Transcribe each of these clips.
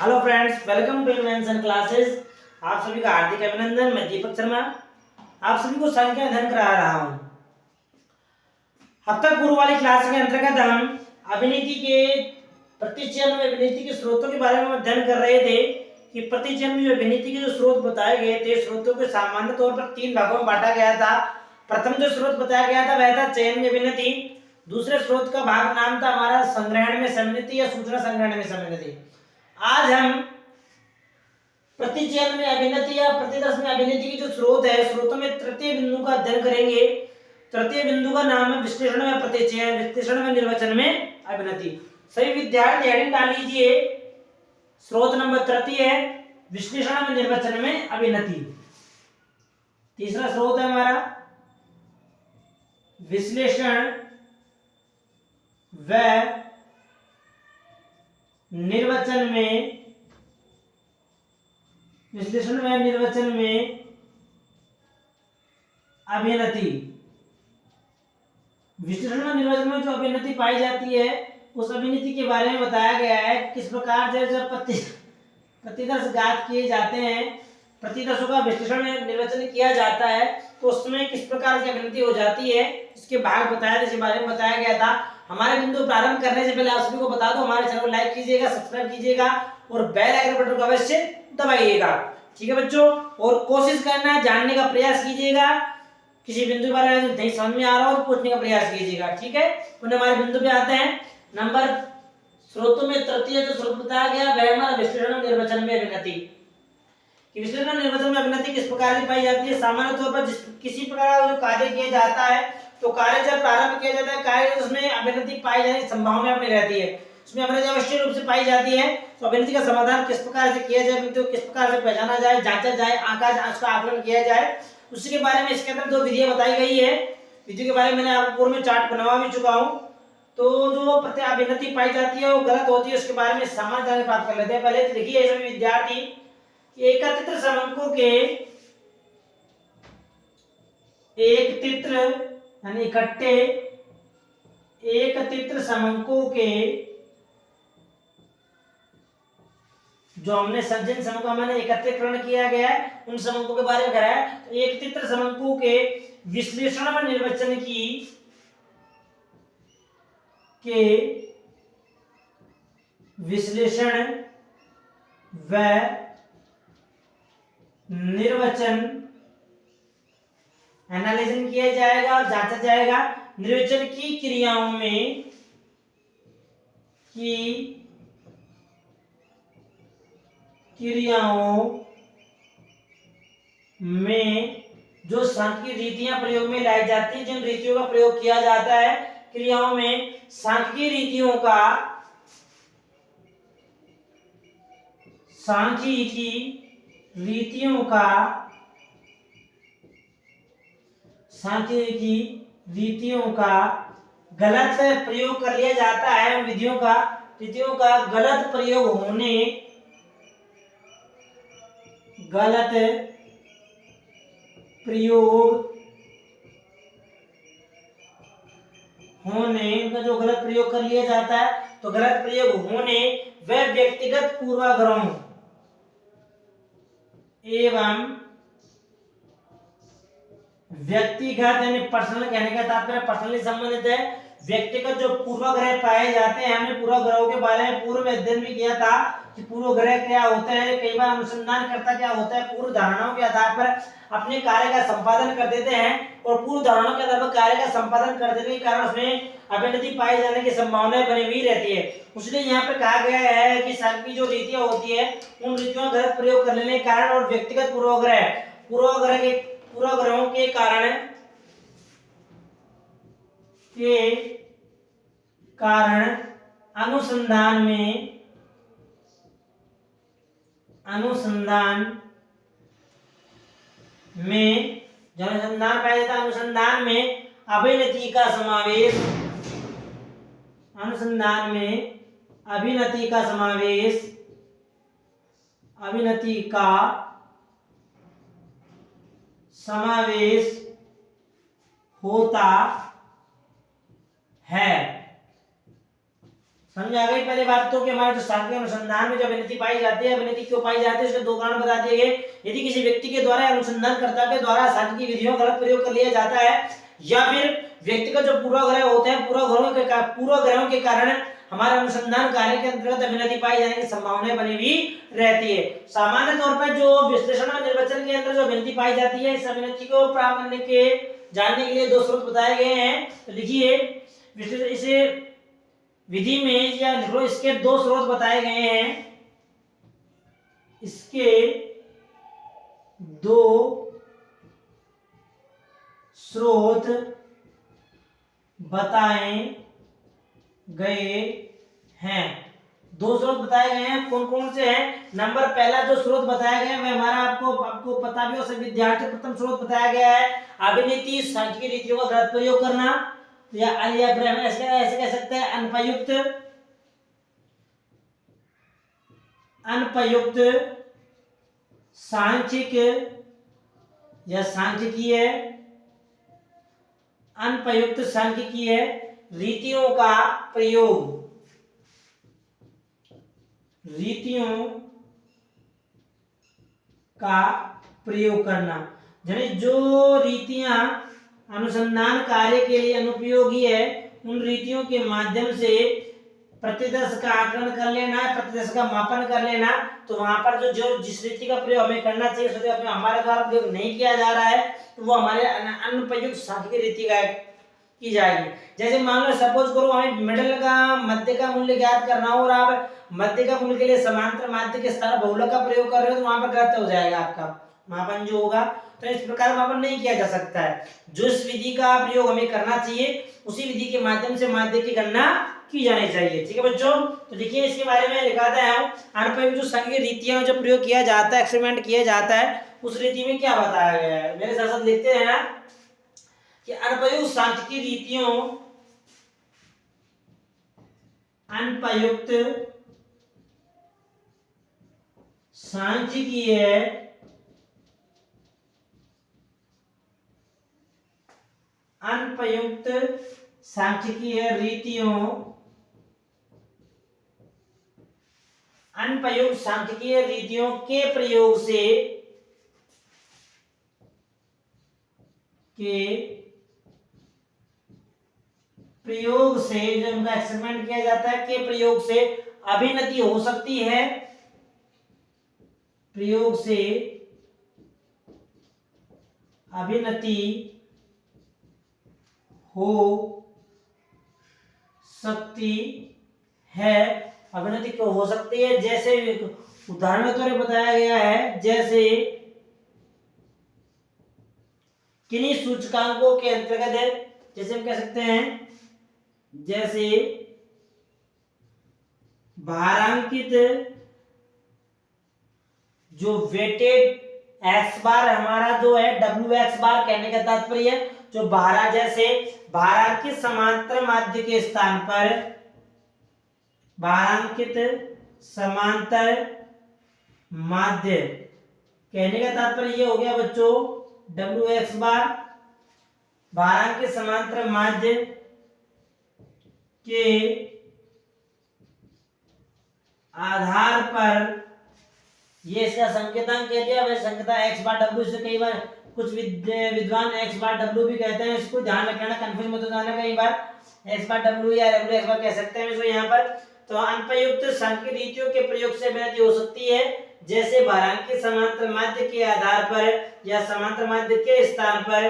Hello friends, welcome to invention classes. आप सभी का हार्दिक अभिनंदन। मैं दीपक शर्मा आप सभी को संख्या अध्ययन करा रहा हूं। अब तक पूर्व वाली क्लास के अंतर्गत हम अभिनीति के प्रतिचयन में अभिनीति के स्रोतों के बारे में अध्ययन कर रहे थे कि प्रतिचयन में जो अभिनीति के जो स्रोत बताए गए थे, स्रोतों को सामान्य तौर पर तीन भागों में बांटा गया था। प्रथम जो स्रोत बताया गया था वह था चयन में अभिनीति। दूसरे स्रोत का भाग नाम था हमारा संग्रहण में समन्विति या सूचना संग्रहण में समन्विति। आज हम प्रतिचयन में अभिनीति या प्रतिदर्श में अभिनीति की जो स्रोत है, स्रोतों में तृतीय बिंदु का अध्ययन करेंगे। तृतीय बिंदु का नाम है विश्लेषण में प्रतिचयन, विश्लेषण में निर्वचन में अभिनीति। सभी विद्यार्थी हेडिंग डाल लीजिए। स्रोत नंबर तृतीय है, विश्लेषण में निर्वचन में अभिनीति। तीसरा स्रोत है हमारा विश्लेषण व निर्वचन में, विश्लेषण व निर्वचन में अभिनीति। विश्लेषण व निर्वचन में जो अभिनीति पाई जाती है उस अभिनीति के बारे में बताया गया है। किस प्रकार से जब प्रतिदर्श ज्ञात किए जाते हैं, प्रतिदर्शों का विश्लेषण निर्वचन किया जाता है तो उसमें किस प्रकार की अभिनीति हो जाती है, इसके भाग बताया, इसके बारे में बताया गया था। हमारे बिंदु प्रारंभ करने से पहले आप सभी को बता दो, हमारे चैनल को लाइक कीजिएगा, सब्सक्राइब कीजिएगा और बेल आइकन बटन को अवश्य दबाइएगा। ठीक है बच्चों, और कोशिश करना है, जानने का प्रयास कीजिएगा। किसी बिंदु के बारे में नहीं समझ में आ रहा हो तो पूछने का प्रयास कीजिएगा। ठीक है, तो हमारे बिंदु पे आते हैं। नंबर स्रोतों में तृतीय जो स्रोत बताया गया वह हमारा विश्लेषण और निर्वचन में अभिनीति। विश्लेषण और निर्वचन में अभिनीति किस प्रकार की पाई जाती है? सामान्य तौर पर किसी प्रकार जो कार्य किया जाता है तो कार्य जब प्रारंभ किया जाता है, कार्य उसमें अभिनीति पाई जाने की संभावना अपनी रहती है, उसमें अभिनीति अवश्य रूप से पाई जाती है। तो अभिनीति का समाधान किस प्रकार से किया जाए, तो किस प्रकार से पहचाना जाए, जांचा जाए, उसका आकलन किया जाए, उसी के बारे में इसके अंदर दो विधियां बताई गई है। विधि के बारे में मैंने आपको पूर्व में चार्ट बनवा भी चुका हूं। तो जो प्रत्यय अभिनीति पाई जाती है वो गलत होती है, उसके बारे में सामान्य जानकारी प्राप्त कर लेते हैं। पहले तो देखिए सभी विद्यार्थी, एकत्रित समंकों के एकत्रित यानी इकट्ठे एकत्रित समंकों के जो हमने जिन समंकों हमने एकत्रीकरण किया गया है उन समंकों के बारे में करा है। तो एकत्रित समंकों के विश्लेषण व निर्वचन के विश्लेषण व निर्वचन एनालिसिस किया जाएगा और जांचा जाएगा। निर्वचन की क्रियाओं में जो सांख्यिकी रीतियां प्रयोग में लाई जाती है, जिन रीतियों का प्रयोग किया जाता है क्रियाओं में, सांख्यिकी रीतियों का गलत प्रयोग कर लिया जाता है। रीतियों का गलत प्रयोग होने का जो गलत प्रयोग कर लिया जाता है, तो गलत प्रयोग होने व व्यक्तिगत पूर्वाग्रहों एवं व्यक्तिगत यानी पर्सनल, कहने का तात्पर्य पर्सनली संबंधित है। व्यक्तिगत जो पूर्वाग्रह पाए जाते हैं, हमने पूर्वाग्रहों के बारे में पूर्व में अध्ययन भी किया था कि पूर्वाग्रह क्या होता है। कई बार अनुसंधान करता क्या होता है, पूर्व धारणाओं के आधार पर अपने कार्य का संपादन कर देते हैं और पूर्व धारणाओं के आधार पर कार्य का संपादन कर देने के कारण उसमें अभिनीति पाई जाने की संभावनाएं बनी हुई रहती है। इसलिए यहाँ पे कहा गया है कि सांख्यिकी जो रीतियां होती है उन रीतियों का गलत प्रयोग कर लेने के कारण और व्यक्तिगत पूर्वाग्रहों के कारण अनुसंधान में जो अनुसंधान पाया जाता है, अनुसंधान में अभिनीति का समावेश होता है। समझ आ गई पहले बात तो कि हमारे जो सांख्यिक अनुसंधान में जो अभिनीति पाई जाती है, अभिनीति क्यों पाई जाती है, इसके दो कारण बता दिए गए। यदि किसी व्यक्ति के द्वारा अनुसंधानकर्ता के द्वारा सांख्यिक विधियों का गलत प्रयोग कर लिया जाता है, या फिर व्यक्ति का जो पूर्वाग्रह होते हैं, पूर्वाग्रहों के कारण हमारे अनुसंधान कार्य के अंतर्गत अभिनीति पाई जाने की संभावना बनी हुई रहती है। सामान्य तौर पर जो विश्लेषण और निर्वचन के अंदर जो अभिनीति पाई जाती है, इस अभिनीति को प्राप्त करने के जानने के लिए दो स्रोत बताए गए हैं। तो लिखिए इसे विधि में या लिखो, इसके दो स्रोत बताए गए हैं, इसके दो स्रोत बताए गए हैं। दो स्रोत बताए गए हैं, कौन कौन से हैं? नंबर पहला जो स्रोत बताया गया है वह हमारा आपको पता भी हो, सभी विद्यार्थी प्रथम स्रोत बताया गया है अभिनीति सांख्यिक रीतियों का गलत प्रयोग करना, या ऐसे कह सकते हैं अनुपयुक्त सांख्यिक या सांख्यिकीय अनुपयुक्त सांख्यिकीय रीतियों का प्रयोग करना। यानी जो रीतियां अनुसंधान कार्य के लिए अनुपयोगी है, उन रीतियों के माध्यम से प्रतिदर्श का आकलन कर लेना, प्रतिदर्श का मापन कर लेना। तो वहां पर जो जिस रीति का प्रयोग हमें करना चाहिए, उस रीति का हमारे द्वारा प्रयोग नहीं किया जा रहा है, तो वो हमारे अनुपयुक्त सांख्यिकीय रीति का की जाएगी। जैसे मान लो सपोज करो हमें मिडल का मध्य का मूल्य ज्ञात करना हो और आप मध्य का मूल्य के लिए समांतर माध्य के स्थान बहुलक का प्रयोग कर रहे हो, तो वहां पर गलत हो जाएगा आपका मापन जो होगा। तो इस प्रकार मापन नहीं किया जा सकता है। जो इस विधि का प्रयोग हमें करना चाहिए, उसी विधि के माध्यम से माध्य की गणना की जानी चाहिए। ठीक है बच्चों, तो देखिए इसके बारे में लिखाता है अनुपयुक्त जो सांख्यिकीय रीतियां जो प्रयोग किया जाता है, एक्सपेरिमेंट किया जाता है, उस रीति में क्या बताया गया है। मेरे साथ साथ लिखते हैं ना कि अनुपयुक्त सांख्यिकीय रीतियों अनुपयुक्त सांख्यिकीय अनुपयुक्त सांख्यिकीय रीतियों अनुपयुक्त सांख्यिकीय रीतियों के प्रयोग से जो उनका एक्सपेरिमेंट किया जाता है के प्रयोग से अभिनति हो सकती है, प्रयोग से अभिनति हो सकती है। अभिनति क्यों हो सकती है? जैसे उदाहरण के तौर पर बताया गया है, जैसे किन्हीं सूचकांकों के अंतर्गत है, जैसे हम कह सकते हैं जैसे भारांकित जो वेटेड एक्स बार हमारा जो है डब्ल्यू एक्स बार, कहने का तात्पर्य जो जैसे भारांकित समांतर माध्य के स्थान पर भारांकित समांतर माध्य, कहने का तात्पर्य ये हो गया बच्चों डब्ल्यू एक्स बार भारांकित समांतर माध्य के आधार पर, ये इसका संकेतांक कह दिया, वैसे संकेता एक्स बार डब्ल्यू से कई बार कुछ विद्वान एक्स बार डब्ल्यू भी कहते हैं, इसको ध्यान रखना, कंफ्यूज मत हो जाना, कई बार एक्स बार डब्ल्यू या डब्ल्यू एक्स बार कह सकते हैं इसको यहाँ पर। तो अनुपयुक्त सांख्यिकीय रीतियों के प्रयोग से अभिनति हो सकती है, जैसे भारांकित समांतर माध्य के आधार पर या समांतर माध्य के स्थान पर,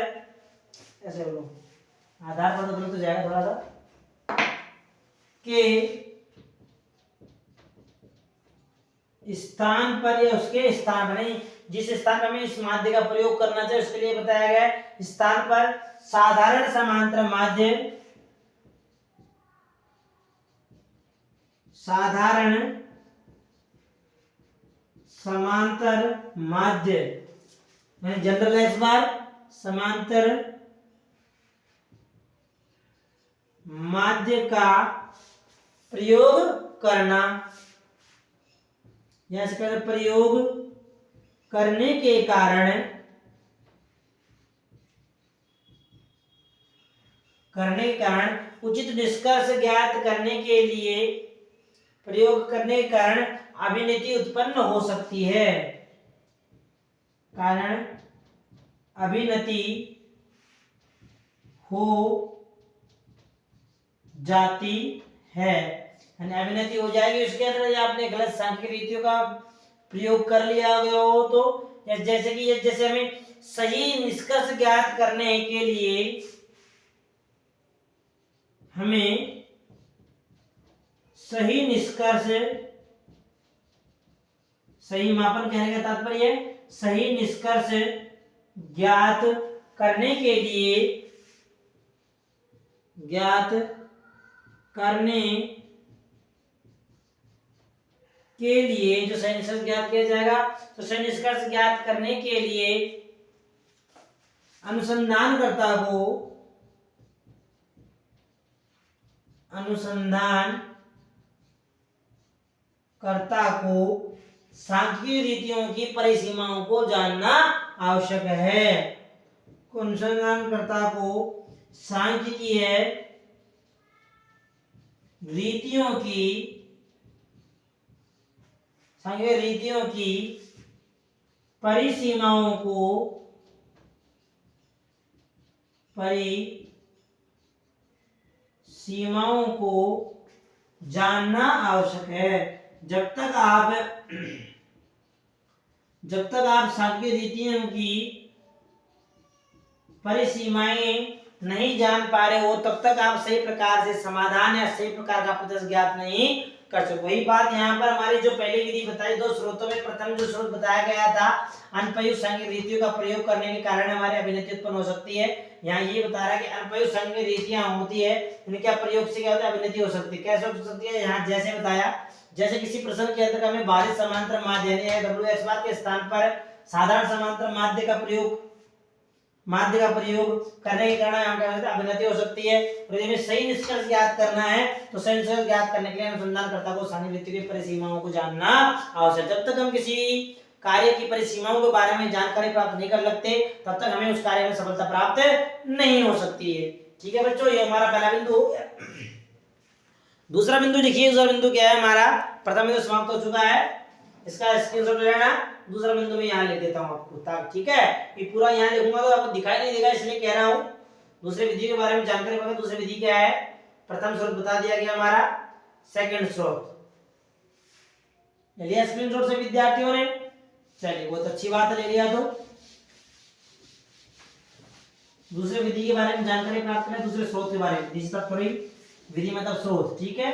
ऐसे बोलो आधार पर तो जाएगा थोड़ा सा, के स्थान पर या उसके स्थान पर, नहीं जिस स्थान पर हमें इस माध्य का प्रयोग करना चाहिए उसके लिए बताया गया है, स्थान पर साधारण समांतर माध्य, साधारण समांतर माध्य जनरल एक्स बार समांतर माध्य का प्रयोग करना, या इसका प्रयोग करने के कारण उचित निष्कर्ष ज्ञात करने के लिए प्रयोग करने के कारण अभिनीति उत्पन्न हो सकती है, कारण अभिनीति हो जाती है, यानी अभिनीति हो जाएगी उसके अंदर आपने गलत सांख्यिक रीतियों का प्रयोग कर लिया गया हो तो, जैसे कि जैसे हमें सही निष्कर्ष ज्ञात करने के लिए हमें सही निष्कर्ष, सही मापन कहने का तात्पर्य है सही निष्कर्ष ज्ञात करने के लिए, ज्ञात करने के लिए जो सही निष्कर्ष ज्ञात किया जाएगा, तो सही निष्कर्ष ज्ञात करने के लिए अनुसंधानकर्ता को सांख्यिक रीतियों की परिसीमाओं को जानना आवश्यक है। अनुसंधानकर्ता को सांख्यिकीय रीतियों की परिसीमाओं को जानना आवश्यक है। जब तक आप सांख्यिक रीतियों की परिसीमाएं नहीं जान पा रहे हो तब तक आप सही प्रकार से समाधान या सही प्रकार का प्रत्यक्ष ज्ञात नहीं कर सकते। वही बात यहाँ पर हमारी जो पहली विधि बताई, दो स्रोतों में प्रथम जो स्रोत बताया गया था अनुप्रयुक्त सांख्यिक रीतियों का प्रयोग करने के कारण हमारे अभिनीति उत्पन्न हो सकती है। यहाँ ये बता रहा है कि अनुप्रयुक्त सांख्यिक रीतियां होती है, इनके प्रयोग से क्या होता है, अभिनीति हो सकती है। कैसे हो सकती है, यहाँ जैसे बताया, जैसे किसी प्रश्न के अंतर्गत हमें बाधित समांतर माध्य यानी WX बार के स्थान पर साधारण समांतर माध्य का प्रयोग करने के कारण यहाँ क्या अभिनीति हो सकती है। और यदि सही निष्कर्ष ज्ञात करना है तो सही निष्कर्ष ज्ञात करने के लिए अनुसंधानकर्ता को सांख्यिक रीति की परिसीमाओं को जानना आवश्यक। जब तक हम किसी कार्य की परिसीमाओं के बारे में जानकारी प्राप्त नहीं कर सकते तब तक हमें उस कार्य में सफलता प्राप्त नहीं हो सकती है। ठीक है बच्चों, ये हमारा पहला बिंदु हो गया। दूसरा बिंदु देखिए, दूसरा बिंदु क्या है हमारा, प्रथम बिंदु समाप्त हो चुका है, इसका स्क्रीनशॉट लेना। दूसरा बिंदु में यहाँ लिख देता हूँ आपको, ताकि ठीक है ये पूरा यहाँ लिखूंगा तो आपको दिखाई नहीं देगा, इसलिए कह रहा हूँ। दूसरे विधि के बारे में जानकारी पाएंगे। दूसरी विधि क्या है, प्रथम स्रोत बता दिया गया हमारा, सेकंड स्रोत ले लिया स्क्रीनशॉट से विद्यार्थियों ने, चलिए बहुत अच्छी बात है, ले लिया। तो दूसरे विधि के बारे में जानकारी प्राप्त करें, दूसरे स्रोत के बारे में, विधि मतलब स्रोत। ठीक है,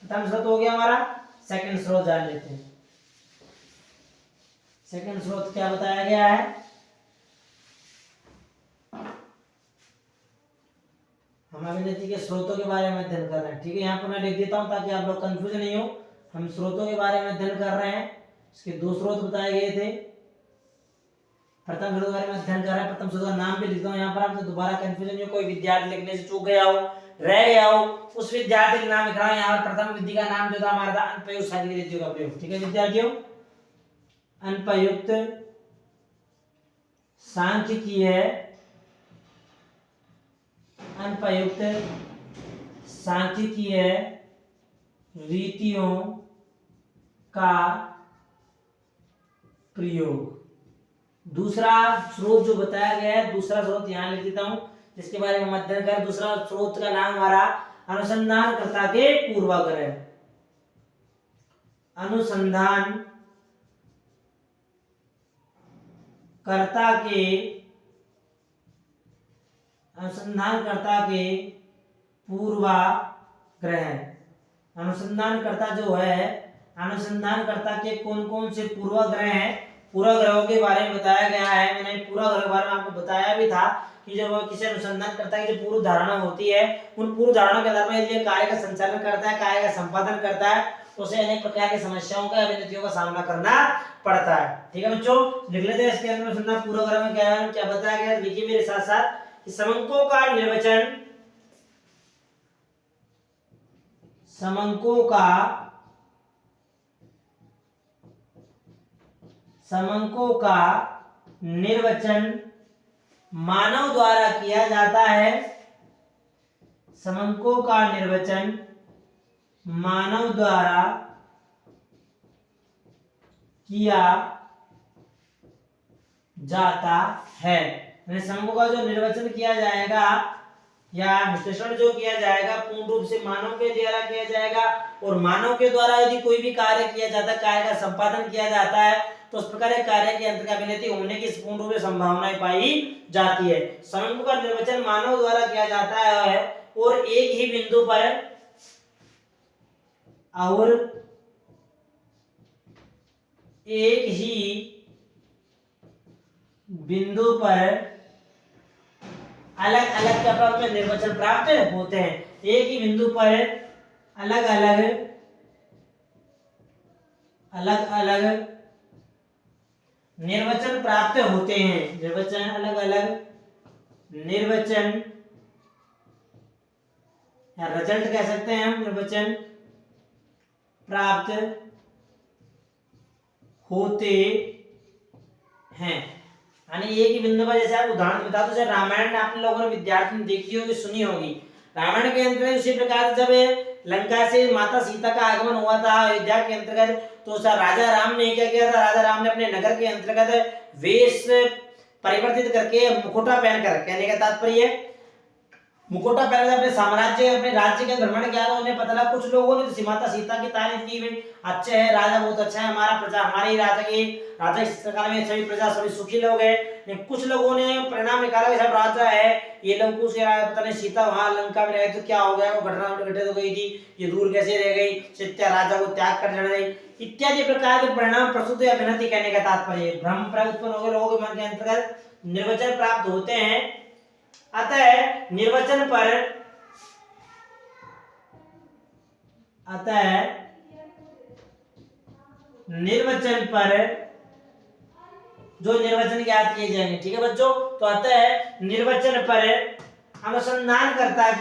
प्रथम स्रोत हो गया हमारा, सेकंड स्रोत जान लेते हैं। सेकंड स्रोत क्या बताया गया है, हम अभिनीति के स्रोतों के बारे में अध्ययन कर रहे हैं। ठीक है, यहाँ पर मैं लिख देता हूं ताकि आप लोग कंफ्यूज नहीं हो। हम स्रोतों के बारे में अध्ययन कर रहे हैं, इसके दो स्रोत बताए गए थे। प्रथम स्रोत के बारे में अध्ययन कर रहे हैं, प्रथम स्रोत का नाम भी लिखता हूँ यहाँ पर, आपसे दोबारा कंफ्यूजन नहीं हो, कोई विद्यार्थी लिखने से चूक गया हो, रह गया हो, उस विद्यार्थी का नाम लिख रहा हूँ यहाँ पर। प्रथम विधि का नाम जो था हमारा था अनुप्रयुक्त सांख्यिक रीतियों का प्रयोग। ठीक है विद्यार्थियों, अनुप्रयुक्त सांख्यिकीय रीतियों का प्रयोग। दूसरा स्रोत जो बताया गया है, दूसरा स्रोत यहाँ लिख देता हूं जिसके बारे में अध्ययन कर। दूसरा स्रोत का नाम हमारा अनुसंधानकर्ता के पूर्वाग्रह, अनुसंधानकर्ता के पूर्वाग्रह। अनुसंधानकर्ता जो है, अनुसंधानकर्ता के कौन कौन से पूर्वाग्रह हैं, पूर्वाग्रहों के बारे में बताया गया है। मैंने पूर्वाग्रह के बारे में आपको बताया भी था कि जब किसी अनुसंधानकर्ता की जो पूर्व धारणा होती है, उन पूर्व धारणा के आधार पर यदि कार्य का संचालन करता है, कार्य का संपादन करता है, तो उसे अनेक प्रकार की समस्याओं का, अभिनीतियों का सामना करना पड़ता है। ठीक है बच्चों, लिख लेते हैं इसके अंदर अनुसंधान पूर्वाग्रह में क्या बताया गया, लिखिए मेरे साथ साथ कि समंको का निर्वचन, समंको का निर्वचन मानव द्वारा किया जाता है। समंको का निर्वचन मानव द्वारा किया जाता है। समूह का जो निर्वचन किया जाएगा या विश्लेषण जो किया जाएगा पूर्ण रूप से मानव के द्वारा किया जाएगा, और मानव के द्वारा यदि कोई भी कार्य किया जाता है, कार्य का संपादन किया जाता है, तो उस प्रकार के कार्य के अंतर अभिनति होने की पूर्ण रूप से संभावनाएं पाई जाती है। समूह का निर्वचन मानव द्वारा किया जाता है और एक ही बिंदु पर अलग अलग प्रकार में निर्वचन प्राप्त होते हैं। एक ही बिंदु पर अलग अलग निर्वचन प्राप्त होते हैं। निर्वचन अलग अलग निर्वचन या रिजल्ट कह सकते हैं हम, निर्वचन प्राप्त होते हैं। यानी एक ही बिंदु पर, जैसे आप उदाहरण बता दो, जैसे रामायण आपने लोगों ने विद्यार्थी ने देखी होगी, सुनी होगी। रामायण के अंतर्गत उसी प्रकार जब लंका से माता सीता का आगमन हुआ था अयोध्या के अंतर्गत, तो राजा राम ने क्या किया था, राजा राम ने अपने नगर के अंतर्गत वेश परिवर्तित करके मुखोटा पहनकर, कहने का तात्पर्य मुखोटा पहनकर अपने साम्राज्य अपने राज्य के भ्रमण किया। उन्हें पता लगा, कुछ लोगों ने तो माता सीता की तारीफ की, अच्छे है राजा, बहुत अच्छा है, हमारा प्रजा, हमारे ही राजा इस काल में सभी प्रजा सभी सुखी लोग हैं। कुछ लोगों ने परिणाम निकाला, सब राजा है, ये लोग कुछ पता नहीं, सीता वहां लंका में रहे तो क्या हो गया, वो घटना घटित हो गई थी, ये दूर कैसे रह गई, सीता राजा को त्याग कर चढ़ गई, इत्यादि प्रकार के परिणाम प्रस्तुत या अभिनति कहने का तात्पर्य भ्रम उत्पन्न हो गए लोगों के मन के अंतर्गत, निर्वचन प्राप्त होते हैं। अतः निर्वचन पर जो निर्वचन ज्ञात किए जाएंगे, ठीक है बच्चों। तो अतः निर्वचन पर अनुसंधानकर्ता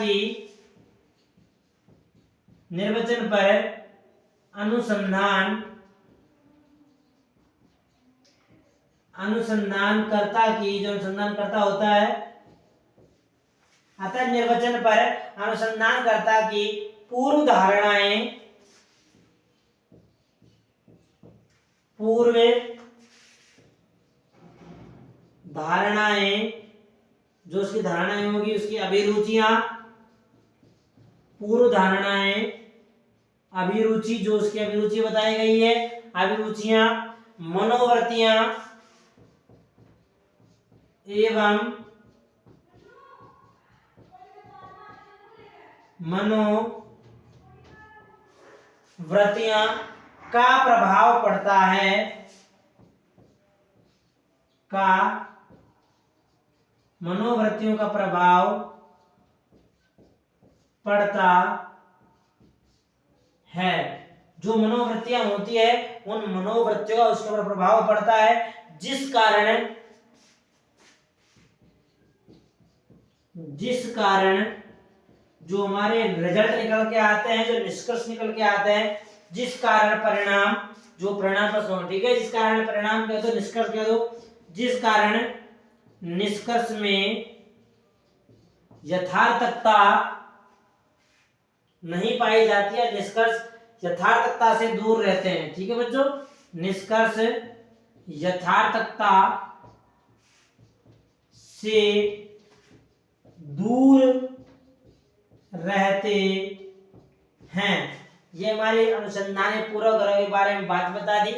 की जो अनुसंधानकर्ता होता है, अतः निर्वचन पर अनुसंधानकर्ता की पूर्व धारणाएं जो उसकी धारणाएं होगी, उसकी अभिरुचियां, पूर्व धारणाएं, अभिरुचि जो उसकी अभिरुचि बताई गई है, अभिरुचियां, मनोवृत्तियां एवं मनोवृत्तियां का प्रभाव पड़ता है, मनोवृत्तियों का प्रभाव पड़ता है। जो मनोवृत्तियां होती है उन मनोवृत्तियों का उसके ऊपर प्रभाव पड़ता है, जिस कारण जो हमारे रिजल्ट निकल के आते हैं, जो निष्कर्ष निकल के आते हैं, जिस कारण परिणाम, जो परिणाम प्रश्न, ठीक है, जिस कारण परिणाम कह दो, निष्कर्ष कह दो, जिस कारण निष्कर्ष में यथार्थकता नहीं पाई जाती है, निष्कर्ष यथार्थकता से दूर रहते हैं, ठीक है बच्चों, निष्कर्ष यथार्थकता से दूर रहते हैं। ये हमारे अनुसंधान पूर्वाग्रह के बारे में बात बता दी।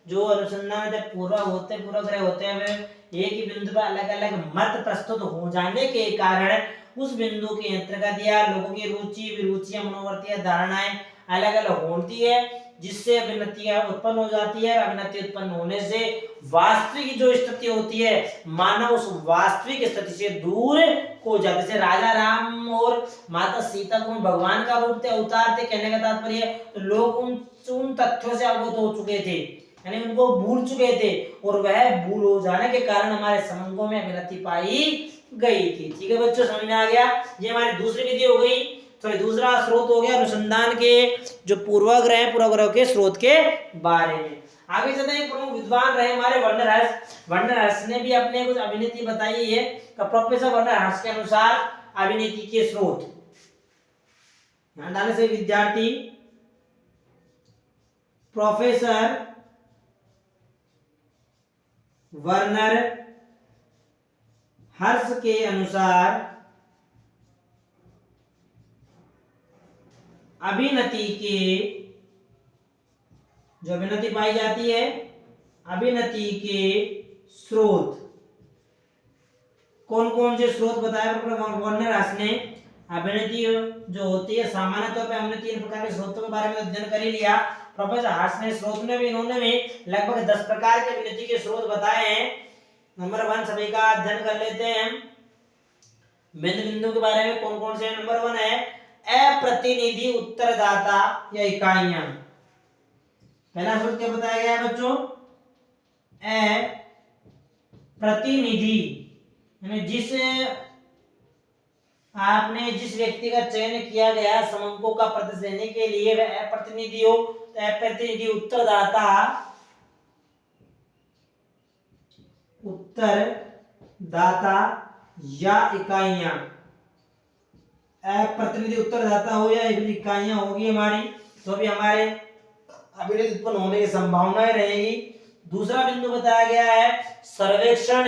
जो अनुसंधान जब पूर्वाग्रह होते हैं, वे एक ही बिंदु पर अलग अलग मत प्रस्तुत हो जाने के कारण उस बिंदु के अंतर्गत या लोगों की रुचि, विरुचियां, मनोवृत्तियां, धारणाएं अलग अलग होती है, जिससे अभिनतियां उत्पन्न हो जाती है। अभिनति उत्पन्न होने से वास्तविक जो स्थिति होती है, मानव उस वास्तविक स्थिति से दूर हो जाते। जैसे राजा राम और माता सीता को भगवान का रूप अवतार थे, कहने का तात्पर्य तो लोग उन तथ्यों से अवगत हो चुके थे, यानी उनको भूल चुके थे, और वह भूल हो जाने के कारण हमारे समूहों में अभिनति पाई गई थी। ठीक है बच्चों, समझ में आ गया। ये हमारी दूसरी विधि हो गई, तो दूसरा स्रोत हो गया अनुसंधान के जो पूर्वाग्रह के स्रोत के बारे में। आगे चलते हैं, प्रमुख विद्वान रहे हमारे वर्नर ने भी अपने कुछ अभिनीति बताई है। प्रोफेसर वर्नर के अनुसार अभिनीति के स्रोत, ध्यान डालने से विद्यार्थी प्रोफेसर वर्नर हर्ष के अनुसार अभिनति के, जो अभिनति पाई जाती है, अभिनति के स्रोत, कौन कौन से स्रोत बताया वर्नर हर्ष ने। अभिनति जो होती है, सामान्य तौर पे हमने 3 प्रकार के स्रोतों के बारे में अध्ययन कर ही लिया। प्रोफेसर हर्ष ने स्रोत में भी, इन्होंने भी लगभग 10 प्रकार के अभिनति के स्रोत बताए हैं। नंबर 1 सभी का अध्ययन कर लेते हैं। बिंदु बिंदु के बारे में कौन कौन से। नंबर 1 है अप्रतिनिधि उत्तरदाता या इकाइयां। पहला स्रोत क्या बताया गया है बच्चों? प्रतिनिधि, यानी जिस व्यक्ति का चयन किया गया समंकों का प्रतिशत देने के लिए वह अप्रतिनिधि हो, तो अप्रतिनिधि उत्तरदाता, उत्तरदाता या इकाइयां, अप्रतिनिधि उत्तरदाता हो या इकाइयां होगी हमारी, तो भी हमारे अभिनति उत्पन्न होने की संभावनाएं रहेगी। दूसरा बिंदु बताया गया है सर्वेक्षण,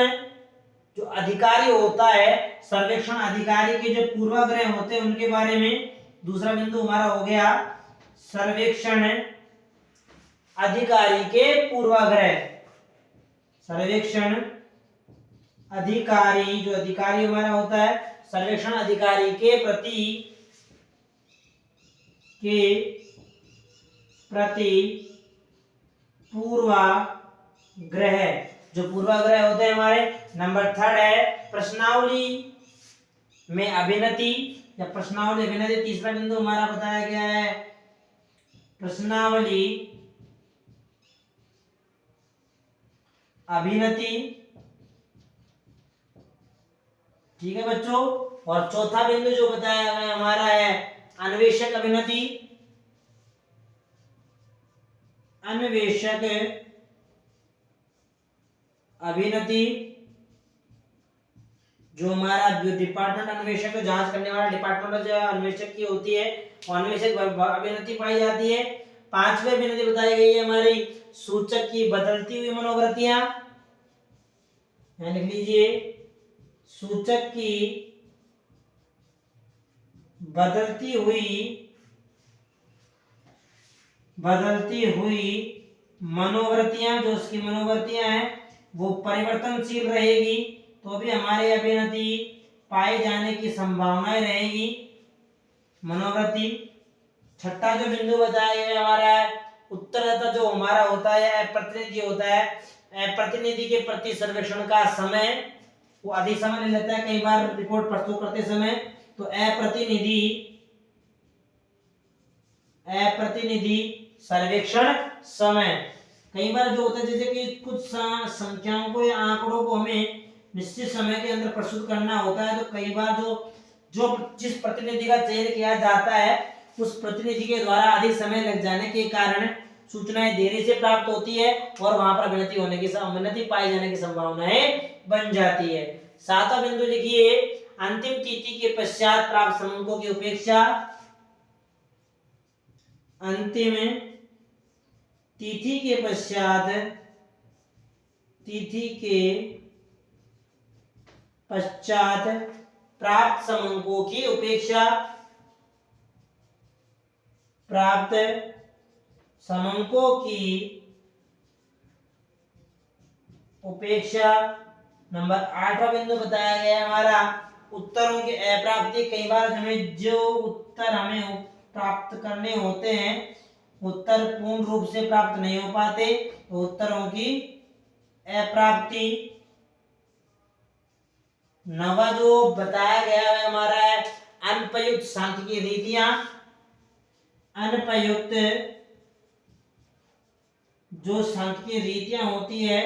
जो अधिकारी होता है, सर्वेक्षण अधिकारी के जो पूर्वाग्रह होते हैं उनके बारे में। दूसरा बिंदु हमारा हो गया सर्वेक्षण अधिकारी के पूर्वाग्रह। सर्वेक्षण अधिकारी, जो अधिकारी हमारा होता है, सर्वेक्षण अधिकारी के प्रति पूर्वाग्रह, जो पूर्वाग्रह होते हैं हमारे। नंबर 3 है प्रश्नावली में अभिनति या प्रश्नावली अभिनति। तीसरा बिंदु हमारा बताया गया है प्रश्नावली अभिनति। ठीक है बच्चों। और चौथा बिंदु जो बताया गया हमारा है अन्वेषक अभिनति। अन्वेषक अभिनति, जो हमारा जो डिपार्टमेंट अन्वेषक, जांच करने वाला डिपार्टमेंट जो अन्वेषक की होती है, अन्वेषक अभिनति पाई जाती है। 5वीं अभिनति बताई गई है हमारी सूचक की बदलती हुई मनोवृत्तियां। लिख लीजिए सूचक की बदलती हुई मनोवृत्तियां, जो उसकी मनोवृत्तियां हैं वो परिवर्तनशील रहेगी, तो भी हमारे अभिनति पाए जाने की संभावनाएं रहेगी। मनोवृत्ति। छठा जो बिंदु बताया गया हमारा उत्तरदाता, जो हमारा होता है प्रतिनिधि होता है, प्रतिनिधि के प्रति सर्वेक्षण का समय वो अधिक समय ले लेता है कई बार रिपोर्ट प्रस्तुत करते समय। तो अप्रतिनिधि सर्वेक्षण समय। कई बार जो होता है जैसे कि कुछ संख्याओं को या आंकड़ों को हमें निश्चित समय के अंदर प्रस्तुत करना होता है, तो कई बार जो जिस प्रतिनिधि का चयन किया जाता है उस प्रतिनिधि के द्वारा अधिक समय लग जाने के कारण सूचनाएं देरी से प्राप्त होती है और वहां पर अवनति पाई जाने की संभावनाएं बन जाती है। 7वां बिंदु लिखिए अंतिम तिथि के पश्चात प्राप्त समंकों की उपेक्षा। अंतिम तिथि के पश्चात प्राप्त समंकों की उपेक्षा। प्राप्त समंकों की उपेक्षा। नंबर 8वां बिंदु बताया गया हमारा उत्तरों की अप्राप्ति। कई बार हमें जो उत्तर हमें प्राप्त करने होते हैं उत्तर पूर्ण रूप से प्राप्त नहीं हो पाते, तो उत्तरों की अप्राप्ति। 9वां जो बताया गया है हमारा है अनुपयुक्त सांख्यिकीय रीतियां। अनुपयुक्त जो सांख्यिकीय रीतियां होती है,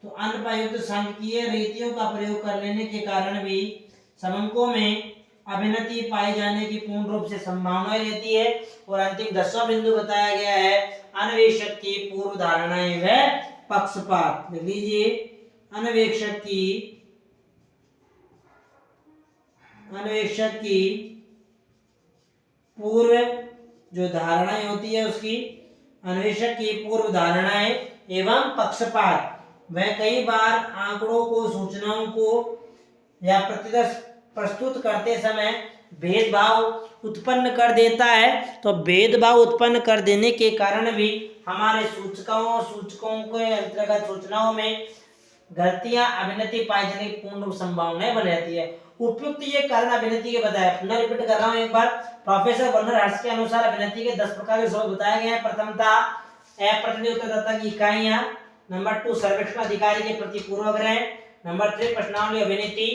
तो अनुपयुक्त सांख्यिकीय रीतियों का प्रयोग कर लेने के कारण भी समंकों में अभिनति पाई जाने की पूर्ण रूप से संभावना रहती है। और अंतिम 10वां बिंदु बताया गया है अन्वेषक की पूर्व धारणाएं व पक्षपात। लिख लीजिए अन्वेषक की पूर्व जो धारणाएं होती है उसकी अन्वेषक की पूर्व धारणाएं एवं पक्षपात। वह कई बार आंकड़ों को, सूचनाओं को या प्रतिदर्श प्रस्तुत करते समय भेदभाव उत्पन्न कर देता है। तो भेदभाव उत्पन्न कर देने के कारण भी हमारे सूचकों के अंतर्गत सूचनाओं में गलतियां, अभिनति पाई जाने की पूर्ण संभावनाएं बन रहती है। उपयुक्त ये कारण अभिनति के बताया, पुनः रिपीट कर रहा हूं एक बार। प्रोफेसर वर्नर हर्ट्ज के अनुसार अभिनति के 10 प्रकार के स्रोत बताए गए हैं। प्रथमतः अप्रतिनिधि उत्तरदाता की इकाइयां, नंबर 2 सर्वेक्षण अधिकारी के प्रति पूर्वाग्रह, नंबर 3 प्रश्नावली अभिनति,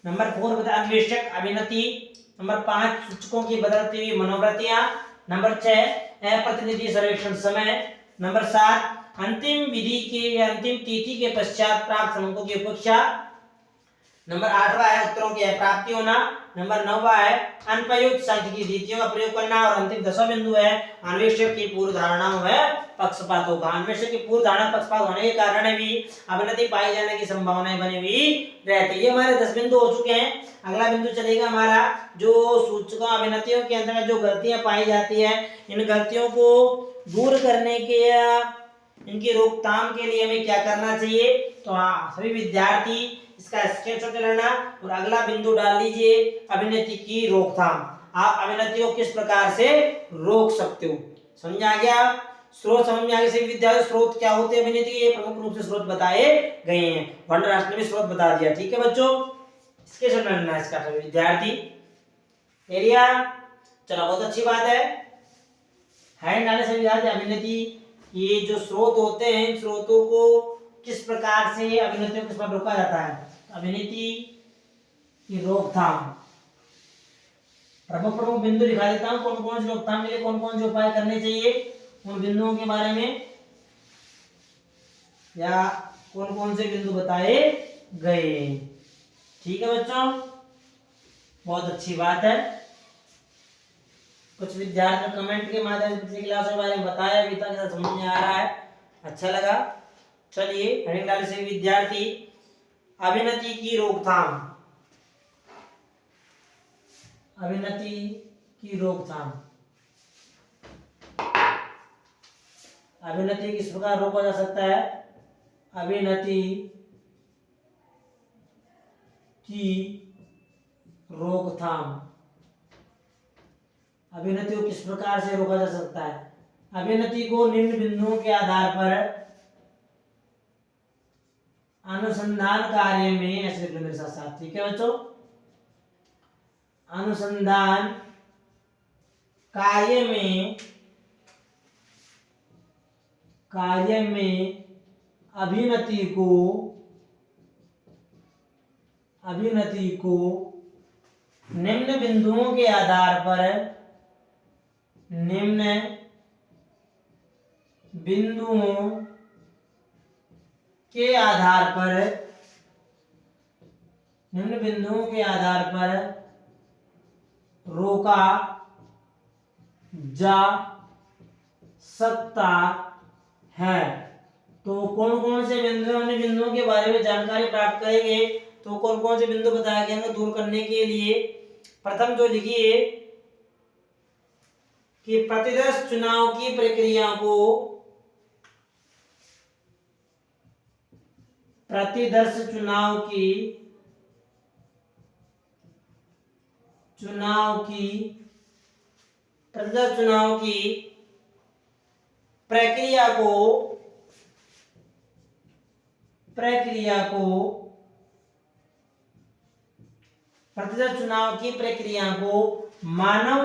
नंबर 4 बता अन्वेषक अभिनति, नंबर 5 सूचकों की बदलती हुई मनोवृत्तियां, नंबर 6 अप्रतिनिधि सर्वेक्षण समय, नंबर 7 अंतिम विधि के या अंतिम तिथि के पश्चात प्राप्त अंकों की उपेक्षा, नंबर 8वां है उत्तरों की अप्राप्ति होना, नंबर 9वां है अनुपयुक्त सांख्यिकी रीतियों का प्रयोग करना, और अंतिम 10वां बिंदु है अन्वेषक की पूर्व धारणाओं में पक्षपात होगा। अन्वेषक की पूर्व धारणा पक्षपात होने के कारण भी अवनति पाई जाने की संभावनाएं बनी हुई रहती है। हमारे 10 बिंदु हो चुके हैं। अगला बिंदु चलेगा हमारा जो सूचकों अभिनतियों के अंतर्गत जो गलतियां पाई जाती है, इन गलतियों को दूर करने के या इनकी रोकथाम के लिए हमें क्या करना चाहिए। तो हाँ, सभी विद्यार्थी इसका स्क्रीनशॉट लेना और अगला बिंदु डाल लीजिए, अभिनति की रोकथाम। आप अभिनति को किस प्रकार से रोक सकते हो, समझ आ गया। स्रोत समझ में आगे से विद्यार्थी स्रोत क्या होते हैं अभिनति के, ये प्रमुख रूप से स्रोत बताए गए हैं। वर्नर हर्ट्ज ने भी स्रोत बता दिया। ठीक है बच्चों, इसके समझना है इसका सभी विद्यार्थी एरिया। चलो बहुत अच्छी बात है नाले से विद्यार्थी अभिनति ये जो स्रोत होते हैं, इन स्रोतों को किस प्रकार से अभिनतियों को किस प्रकार रोका जाता है। अभिनति की रोकथाम प्रमुख बिंदु दिखा देता हूं, कौन कौन से रोकथाम के लिए कौन कौन से उपाय करने चाहिए, उन बिंदुओं के बारे में या कौन कौन से बिंदु बताए गए। ठीक है बच्चों, बहुत अच्छी बात है। कुछ विद्यार्थी कमेंट के माध्यम से पिछली क्लास के बारे में बताया, अभी तक समझ में आ रहा है, अच्छा लगा। चलिए हेडिंग डाले से विद्यार्थी अभिनति की रोकथाम, अभिनति की रोकथाम। अभिनति किस प्रकार रोका जा सकता है। अभिनति की रोकथाम, अभिनति को किस प्रकार से रोका जा सकता है। अभिनति को निम्न बिंदुओं के आधार पर अनुसंधान कार्य में, ऐसे लिख लो मेरे साथ साथ, ठीक है बच्चों। अनुसंधान कार्य में अभिनति को निम्न बिंदुओं के आधार पर, निम्न बिंदुओं के आधार पर, निम्न बिंदुओं के आधार पर रोका जा सकता है। तो कौन कौन से बिंदुओं के बारे में जानकारी प्राप्त करेंगे। तो कौन कौन से बिंदु बताए गए हैं दूर करने के लिए। प्रथम जो लिखिए कि प्रतिदर्श चुनाव की प्रक्रिया को, प्रतिदर्श चुनाव की प्रक्रिया को मानव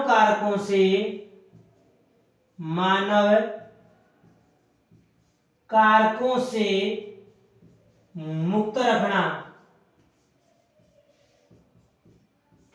कारकों से मुक्त रखना।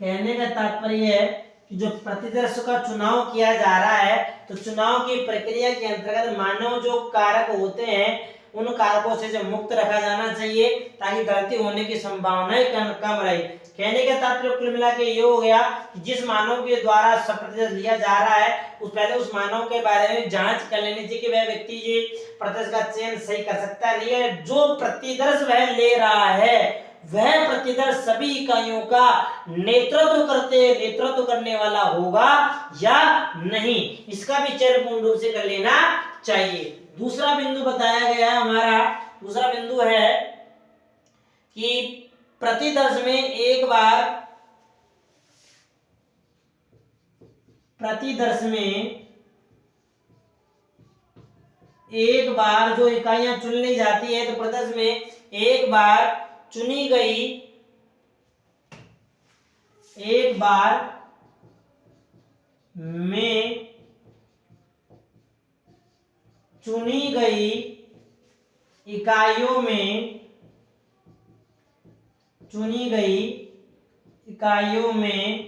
कहने का तात्पर्य है कि जो प्रतिदर्श का चुनाव किया जा रहा है, तो चुनाव की प्रक्रिया के अंतर्गत मानव जो कारक होते हैं, उन कारकों से जो मुक्त रखा जाना चाहिए, ताकि गलती होने की संभावनाएं कम रहे। कहने का तात्पर्य कुल मिला के ये हो गया कि जिस मानव के द्वारा प्रतिदर्श लिया जा रहा है, पहले उस मानव के बारे में जांच कर लेनी चाहिए कि वह व्यक्ति ये प्रतिदर्श का चयन सही कर सकता है नहीं है। जो प्रतिदर्श वह ले रहा है, वह प्रतिदर्श सभी इकाइयों का नेतृत्व करने वाला होगा या नहीं, इसका भी चयन पूर्ण रूप से कर लेना चाहिए। दूसरा बिंदु बताया गया है हमारा, दूसरा बिंदु है कि प्रतिदर्श में एक बार, प्रतिदर्श में एक बार जो इकाइयां चुन ली जाती है, तो प्रतिदर्श में एक बार चुनी गई, एक बार में चुनी गई इकाइयों में, चुनी गई इकाइयों में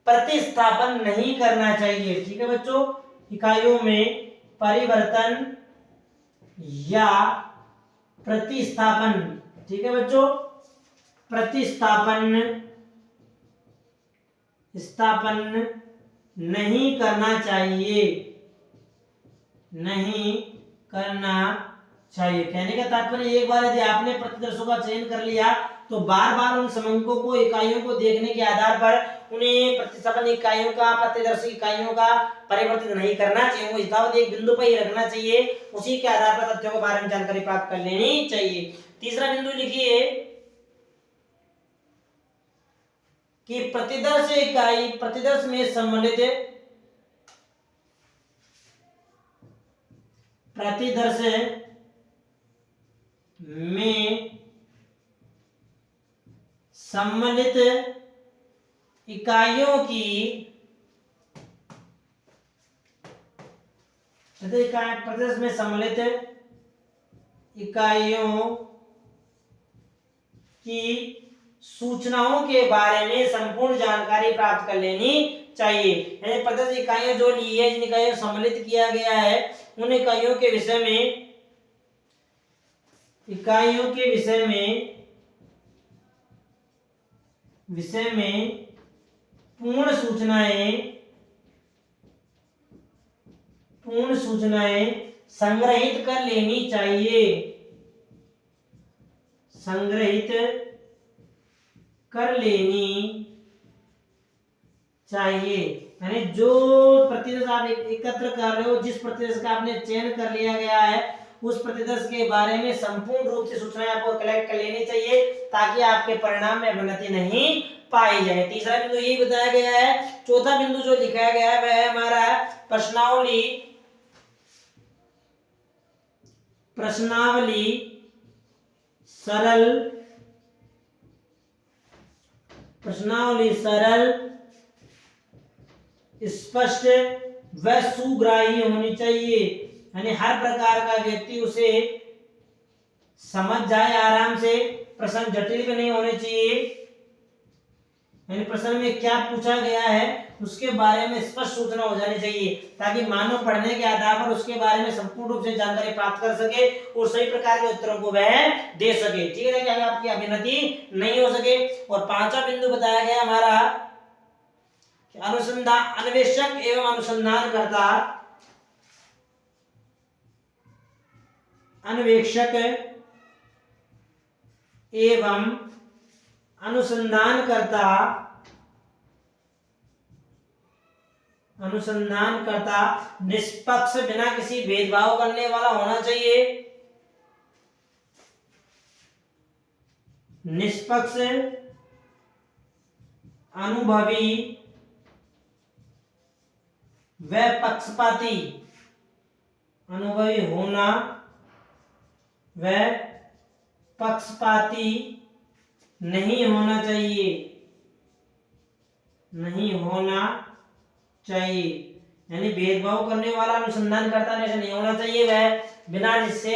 प्रतिस्थापन नहीं करना चाहिए। ठीक है बच्चों, इकाइयों में परिवर्तन या प्रतिस्थापन, ठीक है बच्चों, प्रतिस्थापन स्थापन नहीं करना चाहिए, नहीं करना चाहिए। कहने का तात्पर्य एक बार यदि आपने प्रतिदर्शों का चयन कर लिया तो बार बार उन समंकों को, इकाइयों को देखने के आधार पर उन्हें प्रतिस्थापन इकाइयों का, प्रतिदर्श इकाइयों का परिवर्तित नहीं करना चाहिए, वो यथावत एक बिंदु पर ही रखना चाहिए, उसी के आधार पर तथ्यों के बारे में जानकारी प्राप्त कर लेनी चाहिए। तीसरा बिंदु लिखिए कि प्रतिदर्श इकाई, प्रतिदर्श में संबंधित, प्रतिदर्श में सम्मिलित इकाइयों की, प्रतिदर्श में सम्मिलित इकाइयों की सूचनाओं के बारे में संपूर्ण जानकारी प्राप्त कर लेनी चाहिए। यानी प्रतिदर्श इकाइयां जो ली है, जिन इकाइयों को सम्मिलित किया गया है, उन इकाइयों के विषय में, इकाइयों के विषय में पूर्ण सूचनाएं संग्रहित कर लेनी चाहिए, संग्रहित कर लेनी चाहिए। यानी जो प्रतिदर्श आप एकत्र कर रहे हो, जिस प्रतिदर्श का आपने चयन कर लिया गया है, उस प्रतिदर्श के बारे में संपूर्ण रूप से सूचनाएं आपको कलेक्ट कर लेनी चाहिए, ताकि आपके परिणाम में अवनति नहीं पाई जाए। तीसरा बिंदु यही बताया गया है। चौथा बिंदु जो लिखाया गया है वह है हमारा प्रश्नावली, प्रश्नावली सरल, प्रश्नावली सरल, स्पष्ट व सुग्राही होनी चाहिए। यानी हर प्रकार का व्यक्ति उसे समझ जाए आराम से, प्रश्न जटिल भी नहीं होने चाहिए, यानी प्रश्न में क्या पूछा गया है उसके बारे में स्पष्ट सूचना हो जानी चाहिए, ताकि मानव पढ़ने के आधार पर उसके बारे में संपूर्ण रूप से जानकारी प्राप्त कर सके और सही प्रकार के उत्तरों को वह दे सके। ठीक है, ताकि आपकी अभिनति नहीं हो सके। और पांचवा बिंदु बताया गया हमारा अनुसंधान, अन्वेषक एवं अनुसंधानकर्ता, अन्वेषक एवं अनुसंधानकर्ता, अनुसंधानकर्ता निष्पक्ष, बिना किसी भेदभाव करने वाला होना चाहिए, निष्पक्ष, अनुभवी व पक्षपाती, अनुभवी होना व पक्षपाती नहीं होना चाहिए, नहीं होना चाहिए। यानी भेदभाव करने वाला अनुसंधानकर्ता नहीं होना चाहिए, वह बिना किसी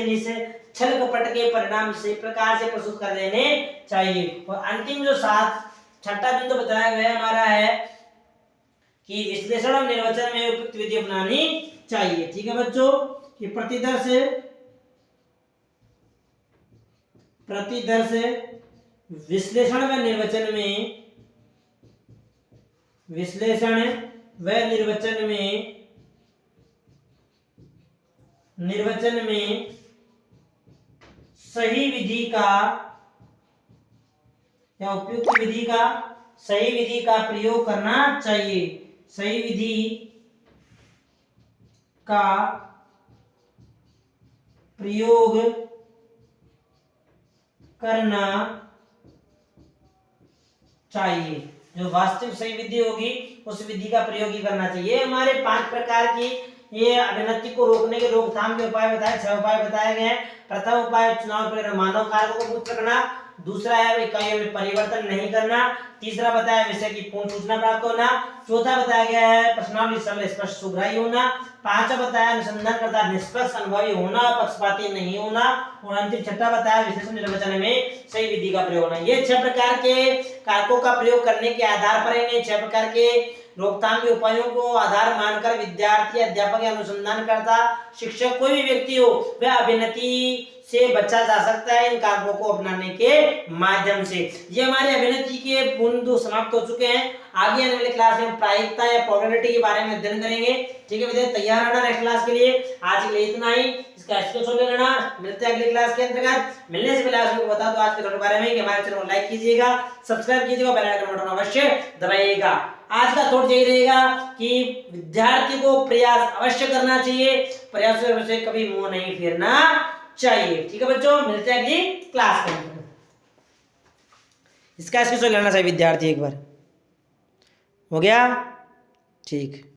निश्चय छल कपट के परिणाम से प्रकार से प्रस्तुत कर देने चाहिए। और अंतिम जो छठा बिंदु बताया गया हमारा है कि विश्लेषण और निर्वचन में उपयुक्त विधि अपनानी चाहिए। ठीक है बच्चों, कि प्रतिदर्श विश्लेषण व निर्वचन में, विश्लेषण व निर्वचन में सही विधि का या उपयुक्त विधि का, सही विधि का प्रयोग करना चाहिए, सही विधि का प्रयोग करना चाहिए। जो वास्तविक सही विधि होगी उस विधि का प्रयोग ही करना चाहिए। हमारे 5 प्रकार की ये अभिनति को रोकने के रोकथाम के उपाय बताए, 6 उपाय बताए गए हैं। प्रथम उपाय चुनाव परिणाम मानव कारकों को मुक्त रखना। दूसरा है इकाइयों में परिवर्तन नहीं करना। तीसरा बताया विषय की पूर्ण सूचना प्राप्त होना। चौथा बताया गया है प्रश्नावली सरल स्पष्ट सुग्राही होना। पांचवा बताया अनुसंधान करता निष्पक्ष अनुभवी होना, पक्षपाती नहीं होना। और अंतिम छठा बताया विश्लेषण निर्वचन में सही विधि का प्रयोग होना। ये 6 प्रकार के कारकों का प्रयोग करने के आधार पर इन्हें 6 प्रकार के रोकथाम के उपायों को आधार मानकर विद्यार्थी, अध्यापक या अनुसंधानकर्ता, शिक्षक कोई भी व्यक्ति हो वह अभिनति से बचा जा सकता है इन कारकों को अपनाने के माध्यम से। ये हमारे अभिनति के बिंदु समाप्त हो चुके हैं। आगे आने वाली क्लास में प्रायिकता या प्रोबेबिलिटी के बारे में अध्ययन करेंगे। ठीक है विद्यार्थी, तैयार रहना नेक्स्ट क्लास के लिए। आज के लिए इतना ही, इसका स्क्रीनशॉट ले लेना। मिलते हैं अगली क्लास के अंतर्गत। मिलने से पहले आप सबको बता दो आज के थोड़े बारे में कि हमारे चैनल को लाइक कीजिएगा, सब्सक्राइब कीजिएगा, बेल आइकन बटन अवश्य दबाइएगा। आज का थॉट यही रहेगा कि विद्यार्थी को प्रयास अवश्य करना चाहिए, प्रयास से कभी मुंह नहीं फेरना चाहिए। ठीक है बच्चों, मिलते हैं अगली क्लास में। इसका स्क्रीनशॉट लेना चाहिए विद्यार्थी एक बार। हो गया? ठीक।